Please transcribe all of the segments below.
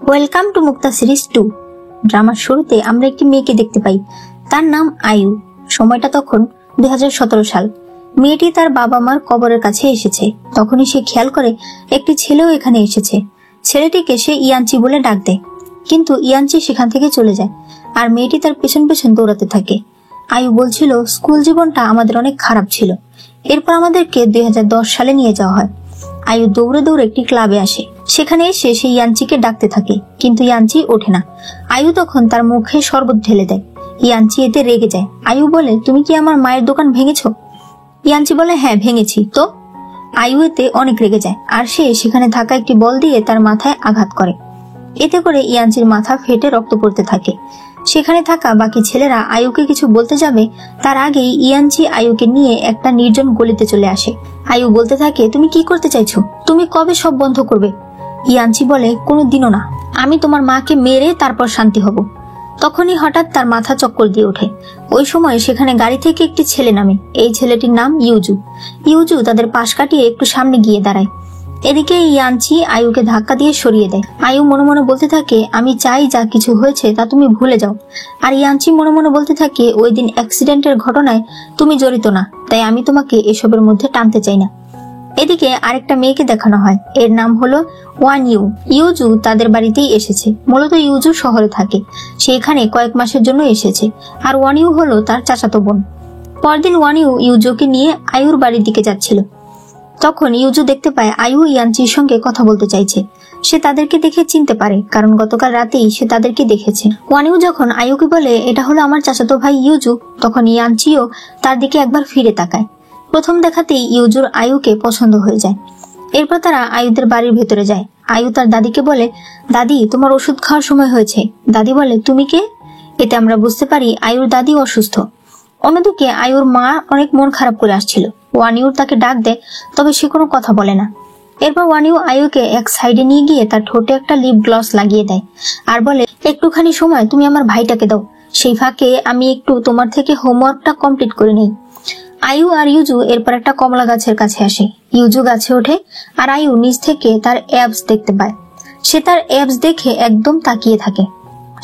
Welcome to Mukta series 2। ড্রামার শুরুতে আমরা একটি মেয়েকে দেখতে পাই, তার নাম আয়ু। সময়টা তখন 2017 সাল। মেয়েটি তার বাবা মার কবরের কাছে এসেছে। তখনই সে খেয়াল করে একটি ছেলেও এখানে এসেছে। ছেলেটিকে সে ইয়ানচি বলে ডাক দেয়, কিন্তু ইয়ানচি সেখান থেকে চলে যায় আর মেয়েটি তার পেছন পেছন দৌড়াতে থাকে। আয়ু বলছিল, স্কুল জীবনটা আমাদের অনেক খারাপ ছিল। এরপর আমাদেরকে 2010 সালে নিয়ে যাওয়া হয়। আয়ু দৌড়ে দৌড়ে একটি ক্লাবে আসে। সেখানে এসে সে ইয়ানচিকে ডাকতে থাকে, কিন্তু ইয়ানচি ওঠে না। আয়ু তখন তার মুখে শরবত ঢেলে দেয়। ইয়ানচি এতে রেগে যায়। আয়ু বলে, তুমি কি আমার মায়ের দোকান ভেঙেছো? ইয়ানচি বলে, হ্যাঁ ভেঙেছি তো। আয়ু এতে অনেক রেগে যায় আর সে সেখানে থাকা একটি বল দিয়ে তার মাথায় আঘাত করে। এতে করে ইয়ানচির মাথা ফেটে রক্ত পড়তে থাকে। সেখানে থাকা বাকি ছেলেরা আয়ুকে কিছু বলতে যাবে, তার আগেই ইয়ানচি আয়ুকে নিয়ে একটা নির্জন গলিতে চলে আসে। আয়ু বলতে থাকে, তুমি কি করতে চাইছো? তুমি কবে সব বন্ধ করবে? ইয়ানচি বলে, কোনোদিনও না, আমি তোমার মাকে মেরে তারপর শান্তি হব। তখনই হঠাৎ তার মাথা চক্কর দিয়ে ওঠে। ওই সময় সেখানে গাড়ি থেকে একটি ছেলে নামে। এই ছেলেটির নাম ইউজু। ইউজু তাদের পাশ কাটিয়ে একটু সামনে গিয়ে দাঁড়ায়। এদিকে ইয়ানচি আয়ুকে ধাক্কা দিয়ে সরিয়ে দেয়। আয়ু মনে মনে বলতে থাকে, আমি চাই যা কিছু হয়েছে তা তুমি ভুলে যাও। আর ইয়ানচি মনে মনে বলতে থাকে, ওই দিন অ্যাক্সিডেন্টের ঘটনায় তুমি জড়িত না, তাই আমি তোমাকে এসবের মধ্যে টানতে চাই না। এদিকে আরেকটা মেয়েকে দেখানো হয়, এর নাম হলো ওয়ান ইউ। ইউজু তাদের বাড়িতেই এসেছে। মূলত ইউজু শহরে থাকে, সে এখানে কয়েক মাসের জন্য এসেছে। আর ওয়ান ইউ হলো তার চাচাতো বোন। পরদিন ওয়ান ইউ ইউজুকে নিয়ে আয়ুর বাড়ির দিকে যাচ্ছিল। তখন ইউজু দেখতে পায় আয়ু ইয়ানচির সঙ্গে কথা বলতে চাইছে। সে তাদেরকে দেখে চিনতে পারে, কারণ গতকাল রাতেই সে তাদেরকে দেখেছে। ওয়ানিউ যখন আয়ুকে বলে, এটা হলো আমার চাচাতো ভাই ইউজু, তখন ইয়ানচিও তার দিকে একবার ফিরে তাকায়। প্রথম দেখাতেই ইউজুর আয়ুকে পছন্দ হয়ে যায়। এরপর তারা আয়ুদের বাড়ির ভেতরে যায়। আয়ু তার দাদিকে বলে, দাদি তোমার ওষুধ খাওয়ার সময় হয়েছে। দাদি বলে, তুমি কে? এতে আমরা বুঝতে পারি আয়ুর দাদি অসুস্থ। অন্যদিকে আয়ুর মা অনেক মন খারাপ করে আসছিল। ওয়ানিউ তাকে ডাক দেয়, তবে সে কোনো কথা বলে না। এরপর ওয়ানিউ আয়ুকে এক সাইডে নিয়ে গিয়ে তার ঠোঁটে একটা লিপ গ্লস লাগিয়ে দেয় আর বলে, একটুখানি সময় তুমি আমার ভাইটাকে দাও, সেই ফাঁকে আমি একটু তোমার থেকে হোমওয়ার্কটা কমপ্লিট করে নেই। আয়ু আর ইউজু এরপর একটা কমলা গাছের কাছে আসে। ইউজু গাছে ওঠে আর আয়ু নিচ থেকে তার অ্যাবস দেখতে পায়। সে তার অ্যাবস দেখে একদম তাকিয়ে থাকে।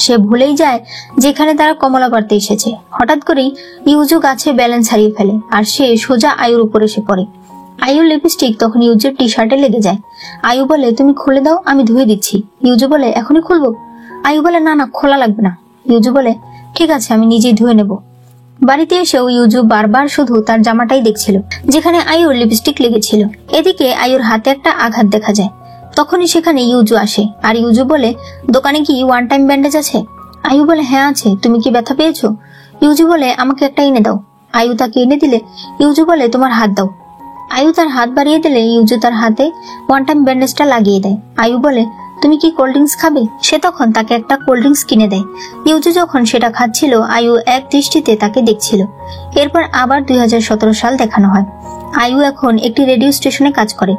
সে ভুলেই যায় যেখানে তারা কমলা পাড়তে এসেছে। হঠাৎ করেই ইউজু গাছে ব্যালেন্স হারিয়ে ফেলে আর সে সোজা আয়ুর উপর এসে পড়ে। আয়ুর লিপস্টিক তখন ইউজুর টি শার্টে লেগে যায়। আয়ু বলে, তুমি খুলে দাও, আমি ধুয়ে দিচ্ছি। ইউজু বলে, এখনই খুলবো? আয়ু বলে, না না, খোলা লাগবে না। ইউজু বলে, ঠিক আছে, আমি নিজেই ধুয়ে নেব। বাড়িতে এসেও ইউজু বারবার শুধু তার জামাটাই দেখছিল যেখানে আয়ুর লিপস্টিক লেগেছিল। এদিকে আয়ুর হাতে একটা আঘাত দেখা যায়। তখনই সেখানে ইউজু আসে আর ইউজু বলে, দোকানে কি ওয়ান টাইম ব্যান্ডেজ আছে? আয়ু বলে, হ্যাঁ আছে, তুমি কি ব্যথা পেয়েছো? ইউজু বলে, আমাকে একটা এনে দাও। আয়ু তাকে এনে দিলে ইউজু বলে, তোমার হাত দাও। আয়ু তার হাত বাড়িয়ে দিলে ইউজু তার হাতে ওয়ান টাইম ব্যান্ডেজটা লাগিয়ে দেয়। আয়ু বলে, তুমি কি কোল্ড ড্রিঙ্কস খাবে? সে তখন তাকে একটা কোল্ড ড্রিঙ্কস কিনে দেয়। ইউজু যখন সেটা খাচ্ছিল আয়ু এক দৃষ্টিতে তাকে দেখছিল। এরপর আবার 2017 সাল দেখানো হয়। আয়ু এখন একটি রেডিও স্টেশনে কাজ করে।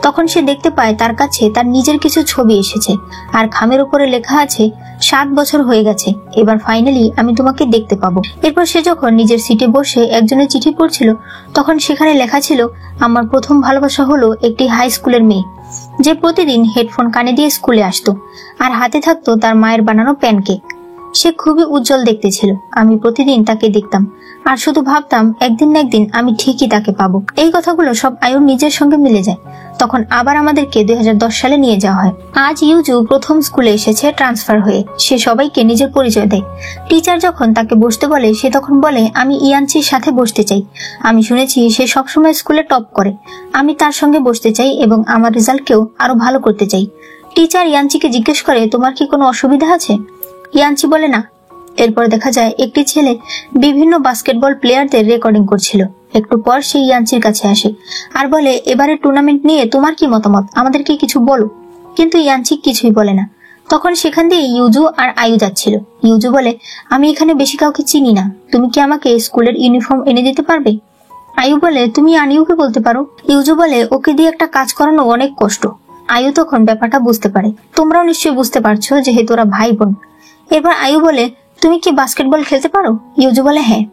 তখন সে দেখতে পায় তার কাছে তার নিজের কিছু ছবি এসেছে আর খামের উপরে লেখা আছে, 7 বছর হয়ে গেছে, এবার ফাইনালি আমি তোমাকে দেখতে পাবো। এরপর সে যখন নিজের সিটে বসে একজনের চিঠি পড়ছিল, তখন সেখানে লেখা ছিল, আমার প্রথম ভালোবাসা হলো একটি হাই স্কুলের মেয়ে, যে প্রতিদিন হেডফোন কানে দিয়ে স্কুলে আসতো আর হাতে থাকতো তার মায়ের বানানো প্যানকেক। সে খুবই উজ্জ্বল দেখতে ছিল। আমি প্রতিদিন তাকে দেখতাম আর শুধু ভাবতাম একদিন না একদিন আমি ঠিকই তাকে পাবো। এই কথাগুলো সব আয়ুর নিজের সঙ্গে মিলে যায়। তখন আবার আমাদেরকে 2010 সালে নিয়ে যাওয়া হয়। আজ ইউজু প্রথম স্কুলে এসেছে ট্রান্সফার হয়ে। সে সবাইকে নিজের পরিচয় দেয়। টিচার যখন তাকে বসতে বলে, সে তখন বলে, আমি ইয়ানচির সাথে বসতে চাই। আমি শুনেছি সে সবসময় স্কুলে টপ করে। আমি তার সঙ্গে বসতে চাই এবং আমার রেজাল্টকেও আরো ভালো করতে চাই। টিচার ইয়ানচিকে জিজ্ঞেস করে, তোমার কি কোনো অসুবিধা আছে? ইয়ানচি বলে, না। এরপর দেখা যায় একটি ছেলে বিভিন্ন বাস্কেটবল প্লেয়ারদের রেকর্ডিং করছিল। একটু পর সে ইয়ানচির কাছে আসে আর বলে, এবারে টুর্নামেন্ট নিয়ে তোমার কি মতামত, আমাদেরকে কিছু বলো। কিন্তু ইয়ানচি কিছুই বলে না। তখন সেখান দিয়ে ইউজু আর আয়ু যাচ্ছিল। ইউজু বলে, আমি এখানে বেশি কাউকে চিনি না, তুমি কি আমাকে স্কুলের ইউনিফর্ম এনে দিতে পারবে? আয়ু বলে, তুমি আনিউকে বলতে পারো। ইউজু বলে, ওকে দিয়ে একটা কাজ করানো অনেক কষ্ট। আয়ু তখন ব্যাপারটা বুঝতে পারে। তোমরাও নিশ্চয়ই বুঝতে পারছো যেহেতু ওরা ভাই বোন। এবার আয়ু বলে, তুমি কি বাস্কেটবল খেলতে পারো? ইউজু বলে, হ্যাঁ।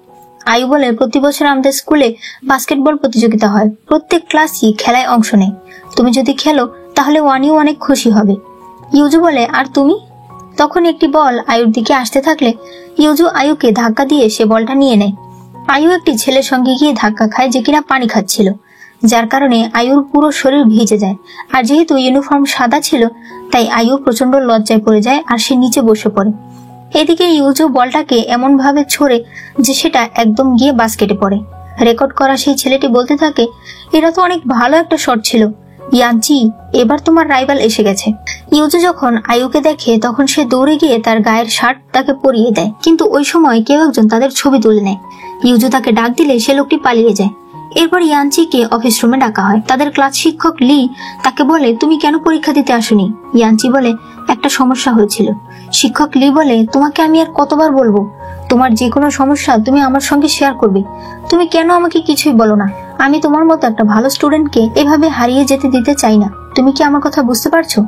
আয়ু বলে, প্রতি বছর আমাদের স্কুলে বাস্কেটবল প্রতিযোগিতা হয়, প্রত্যেক ক্লাসই খেলায় অংশ নেয়। তুমি যদি খেলো তাহলে ওয়ানিও অনেক খুশি হবে। ইউজু বলে, আর তুমি? তখন একটি বল আয়ুর দিকে আসতে থাকলে ইউজু আয়ুকে ধাক্কা দিয়ে সে বলটা নিয়ে নেয়। আয়ু একটি ছেলের সঙ্গে গিয়ে ধাক্কা খায় যে কিনা পানি খাচ্ছিল, যার কারণে আয়ুর পুরো শরীর ভিজে যায়। আর যেহেতু ইউনিফর্ম সাদা ছিল তাই আয়ু প্রচন্ড লজ্জায় পড়ে যায় আর সে নিচে বসে পড়ে। এদিকে ইউজু বলটাকে এমন ভাবে ছোড়ে যে সেটা একদম গিয়ে বাস্কেটে পড়ে। রেকর্ড করা সেই ছেলেটি বলতে থাকে, এটা তো অনেক ভালো একটা শট ছিল ইয়ানচি, এবার তোমার রাইভাল এসে গেছে। ইউজু যখন আয়ুকে দেখে তখন সে দৌড়ে গিয়ে তার গায়ের শার্ট তাকে পরিয়ে দেয়, কিন্তু ওই সময় কেউ একজন তাদের ছবি তুলে নেয়। ইউজু তাকে ডাক দিলে সে লোকটি পালিয়ে যায়। এরপর ইয়ানচিকে অফিস রুমে ডাকা হয়। তাদের ক্লাস শিক্ষক লি তাকে বলে, তুমি কেন পরীক্ষা দিতে আসোনি? ইয়ানচি বলে, একটা সমস্যা হয়েছিল। শিক্ষক লি বলে, তোমাকে আমি আর কতবার বলবো, তোমার যে কোনো সমস্যা তুমি আমার সঙ্গে শেয়ার করবে, তুমি কেন আমাকে কিছুই বলো না? আমি তোমার মতো একটা ভালো স্টুডেন্টকে এভাবে হারিয়ে যেতে দিতে চাই না। তুমি কি আমার কথা বুঝতে পারছো?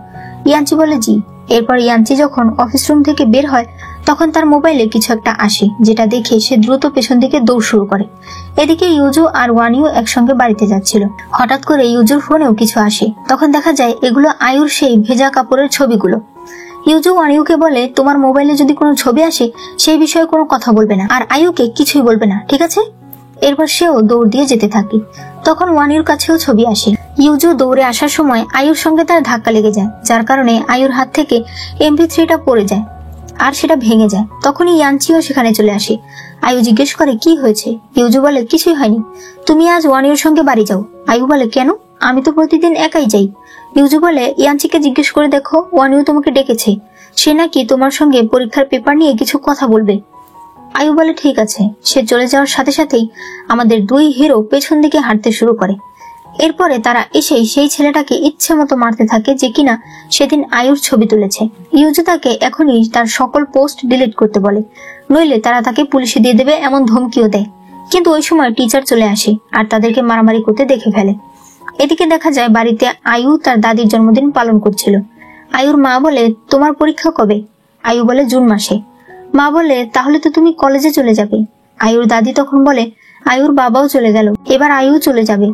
ইয়ানচি বলে, জি। এরপর ইয়ানচি যখন অফিস রুম থেকে বের হয় তখন তার মোবাইলে কিছু একটা আসে, যেটা দেখে সে দ্রুত পেছন দিকে দৌড় শুরু করে। এদিকে ইউজু আর ওয়ানিউ একসঙ্গে বাড়িতে যাচ্ছিল। হঠাৎ করে ইউজুর ফোনেও কিছু আসে। তখন দেখা যায় এগুলো আয়ুর সেই ভেজা কাপড়ের ছবিগুলো। ইউজু ওয়ানিউকে বলে, তোমার মোবাইলে যদি কোনো ছবি আসে সেই বিষয়ে কোনো কথা বলবে না, আর আয়ুকে কিছুই বলবে না, ঠিক আছে? এরপর সেও দৌড় দিয়ে যেতে থাকে। তখন ওয়ানিউর কাছেও ছবি আসে। ইউজু দৌড়ে আসার সময় আয়ুর সঙ্গে তার ধাক্কা লেগে যায়, যার কারণে আয়ুর হাত থেকে MP3টা পড়ে যায় আর সেটা ভেঙে যায়। তখনই ইয়ানচিও সেখানে চলে আসে। আয়ু জিজ্ঞেস করে, কি হয়েছে? ইউজু বলে, কিছুই হয়নি, তুমি আজ ওয়ানিউর সঙ্গে বাড়ি যাও। আয়ু বলে, কেন? আমি তো প্রতিদিন একাই যাই। ইউজু বলে, ইয়ানচিকে জিজ্ঞেস করে দেখো, ওয়ানিউ তোমাকে ডেকেছে, সে নাকি তোমার সঙ্গে পরীক্ষার পেপার নিয়ে কিছু কথা বলবে। আয়ু বলে, ঠিক আছে। সে চলে যাওয়ার সাথে সাথেই আমাদের দুই হিরো পেছন দিকে হাঁটতে শুরু করে। এরপরে তারা এসেই সেই ছেলেটাকে ইচ্ছে মতো মারতে থাকে যে কিনা সেদিন আয়ুর ছবি তুলেছে। ইউজু তাকে এখনই তার সকল পোস্ট ডিলিট করতে বলে, নইলে তারা তাকে পুলিশে দিয়ে দেবে এমন ধমকিও দেয়। কিন্তু ওই সময় টিচার চলে আসে আর তাদেরকে মারামারি করতে দেখে ফেলে। এদিকে দেখা যায় বাড়িতে আয়ু তার দাদির জন্মদিন পালন করছিল। আয়ুর মা বলে, তোমার পরীক্ষা কবে? আয়ু বলে, জুন মাসে। মা বলে, তাহলে তো তুমি কলেজে চলে যাবে। আয়ুর দাদি তখন বলে, আয়ুর বাবাও চলে গেল, এবার আয়ু চলে যাবে,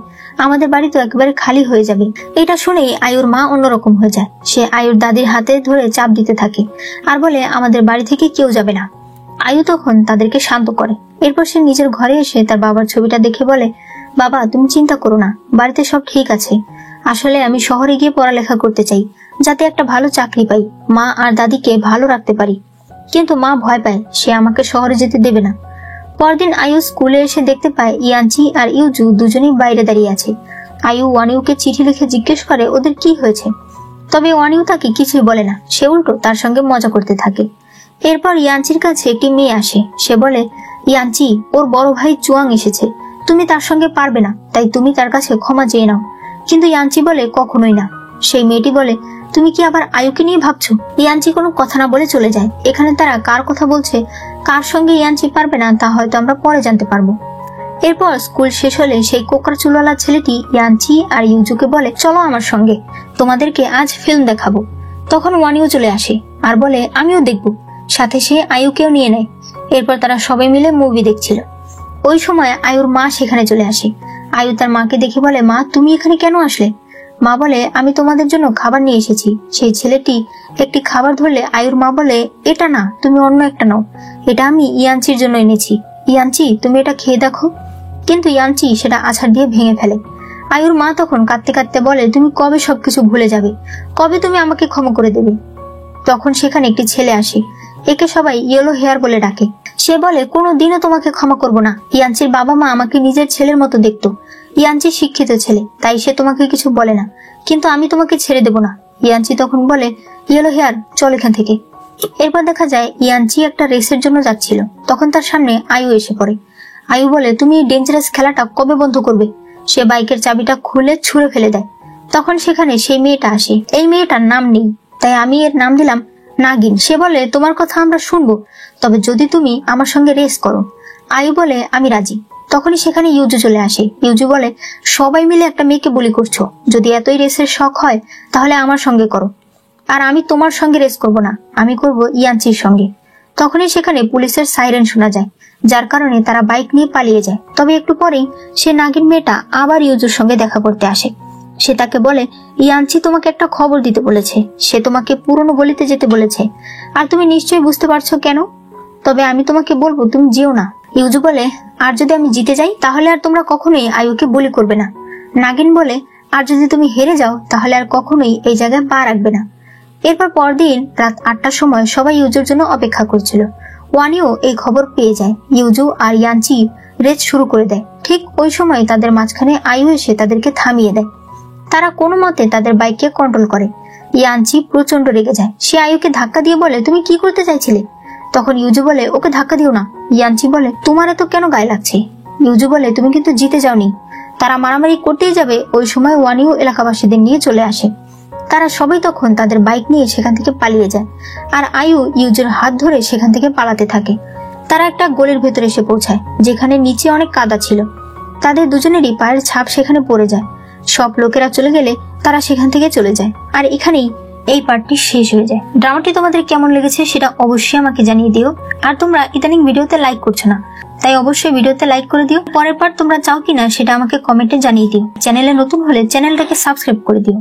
আমাদের বাড়ি তো একেবারে খালি হয়ে যাবে। এটা শুনেই আয়ুর মা অন্যরকম হয়ে যায়। সে আয়ুর দাদির হাতে ধরে চাপ দিতে থাকে আর বলে, আমাদের বাড়ি থেকে কেউ যাবে না। আয়ু তখন তাদেরকে শান্ত করে। এরপর সে নিজের ঘরে এসে তার বাবার ছবিটা দেখে বলে, বাবা তুমি চিন্তা করো না, বাড়িতে সব ঠিক আছে। আসলে আমি শহরে গিয়ে পড়ালেখা করতে চাই, যাতে একটা ভালো চাকরি পাই, মা আর দাদিকে ভালো রাখতে পারি। কিন্তু মা ভয় পায়, সে আমাকে শহরে যেতে দেবে না। পরদিন আয়ু স্কুলে এসে দেখতে পায় ইয়ানচি আর ইউজু দুজনেই বাইরে দাঁড়িয়ে আছে। আয়ু ওয়ানিউকে চিঠি লিখে জিজ্ঞেস করে ওদের কি হয়েছে, তবে ওয়ানিউ তাকে কিছুই বলে না, সে উল্টো তার সঙ্গে মজা করতে থাকে। এরপর ইয়ানচির কাছে একটি মেয়ে আসে। সে বলে, ইয়ানচি, ওর বড় ভাই চুয়াং এসেছে, তুমি তার সঙ্গে পারবে না, তাই তুমি তার কাছে ক্ষমা চেয়ে নাও। কিন্তু ইয়ানচি বলে, কখনোই না। সেই মেয়েটি বলে, তুমি কি আবার আয়ুকে নিয়ে ভাবছো? ইয়ানচি কোনো কথা না বলে চলে যায়। এখানে তারা কার কথা বলছে, কার সঙ্গে ইয়ানচি পারবে না তা হয়তো আমরা পরে জানতে পারবো। এরপর স্কুল শেষ হলে সেই কোকড়া চুলওয়ালা ছেলেটি ইয়ানচি আর ইউজুকে বলে, চলো আমার সঙ্গে, তোমাদেরকে আজ ফিল্ম দেখাবো। তখন ওয়ানিও চলে আসে আর বলে, আমিও দেখবো। সাথে সে আয়ুকেও নিয়ে নেয়। এরপর তারা সবাই মিলে মুভি দেখছিল। ওই সময় আয়ুর মা সেখানে চলে আসে। আয়ু তার মাকে দেখে বলে, মা তুমি এখানে কেন আসলে? মা বলে, আমি তোমাদের জন্য খাবার নিয়ে এসেছি। সেই ছেলেটি একটি খাবার ধরলে আয়ুর মা বলে, এটা না, তুমি অন্য একটা নাও, এটা আমি ইয়ানচির জন্য এনেছি। ইয়ানচি তুমি এটা খেয়ে দেখো। কিন্তু ইয়ানচি সেটা আছাড় দিয়ে ভেঙে ফেলে। আয়ুর মা তখন কাঁদতে কাঁদতে বলে, তুমি কবে সবকিছু ভুলে যাবে, কবে তুমি আমাকে ক্ষমা করে দেবে? তখন সেখানে একটি ছেলে আসে, একে সবাই ইয়েলো হেয়ার বলে ডাকে। সে বলে, কোনোদিনও তোমাকে ক্ষমা করব না। ইয়ানচির বাবা মা আমাকে নিজের ছেলের মতো দেখতো। ইয়ানচি শিক্ষিত ছেলে, তাই সে তোমাকে কিছু বলে না, কিন্তু আমি তোমাকে ছেড়ে দেব না। ইয়ানচি তখন বলে, ইয়েলো হেয়ার চল এখান থেকে। এরপর দেখা যায় ইয়ানচি একটা রেসের জন্য যাচ্ছিল। তখন তার সামনে আয়ু এসে পড়ে। আয়ু বলে, তুমি এই ডেঞ্জারাস খেলাটা কবে বন্ধ করবে? সে বাইকের চাবিটা খুলে ছুঁড়ে ফেলে দেয়। তখন সেখানে সেই মেয়েটা আসে। এই মেয়েটার নাম নেই, তাই আমি এর নাম দিলাম নাগিন। সে বলে, তোমার কথা আমরা শুনবো, তবে যদি তুমি আমার সঙ্গে রেস করো। আয়ু বলে, আমি রাজি। তখনই সেখানে ইউজু চলে আসে। ইউজু বলে, সবাই মিলে একটা মেয়েকে বলি করছো, যদি এতই রেসের শখ হয় তাহলে আমার সঙ্গে করো, আর আমি তোমার সঙ্গে রেস করব না, আমি করব ইয়ানচির সঙ্গে। তখনই সেখানে পুলিশের সাইরেন শোনা যায়, যার কারণে তারা বাইক নিয়ে পালিয়ে যায়। তবে একটু পরেই সে নাগিন মেয়েটা আবার ইউজুর সঙ্গে দেখা করতে আসে। সে তাকে বলে, ইয়ানচি তোমাকে একটা খবর দিতে বলেছে। সে তোমাকে পুরনো গলিতে যেতে বলেছে, আর তুমি নিশ্চয়ই বুঝতে পারছো কেন। তবে আমি তোমাকে বলবো, তুমি যেও না। ইউজু বলে, আর যদি আমি জিতে যাই তাহলে আর তোমরা কখনোই আয়ুকে বলি করবে না। নাগিন বলে, আর যদি তুমি হেরে যাও তাহলে আর কখনোই এই জায়গায় পা রাখবে না। এরপর পরদিন রাত 8টার সময় সবাই ইউজুর জন্য অপেক্ষা করছিল। ওয়ানিও এই খবর পেয়ে যায়। ইউজু আর ইয়ানচি রেস শুরু করে দেয়। ঠিক ওই সময় তাদের মাঝখানে আয়ু এসে তাদেরকে থামিয়ে দেয়। তারা কোনো মতে তাদের বাইককে কন্ট্রোল করে। ইয়ানচি প্রচন্ড রেগে যায়। সে আয়ুকে ধাক্কা দিয়ে বলে, তুমি কি করতে চাইছিলে? তখন ইউজু বলে, ওকে ধাক্কা দিও না। ইয়ানচি বলে, তোমার এত কেন গায়ে লাগছে? ইউজু বলে, তুমি কিন্তু জিতে যাওনি। তারা মারামারি করতেই যাবে, ওই সময় ওয়ানিও এলাকাবাসীদের নিয়ে চলে আসে। তারা সবাই তখন তাদের বাইক নিয়ে সেখান থেকে পালিয়ে যায়, আর আয়ু ইউজুর হাত ধরে সেখান থেকে পালাতে থাকে। তারা একটা গলির ভেতরে এসে পৌঁছায়, যেখানে নিচে অনেক কাদা ছিল। তাদের দুজনেরই পায়ের ছাপ সেখানে পড়ে যায়। সব লোকেরা চলে গেলে তারা সেখান থেকে চলে যায়। আর এখানেই এই পার্টটি শেষ হয়ে যায়। ড্রামাটি তোমাদের কেমন লেগেছে সেটা অবশ্যই আমাকে জানিয়ে দিও। আর তোমরা ইদানিং ভিডিওতে লাইক করছো না, তাই অবশ্যই ভিডিওতে লাইক করে দিও। পরের পার্ট তোমরা চাও কিনা সেটা আমাকে কমেন্টে জানিয়ে দিও। চ্যানেলে নতুন হলে চ্যানেলটাকে সাবস্ক্রাইব করে দিও।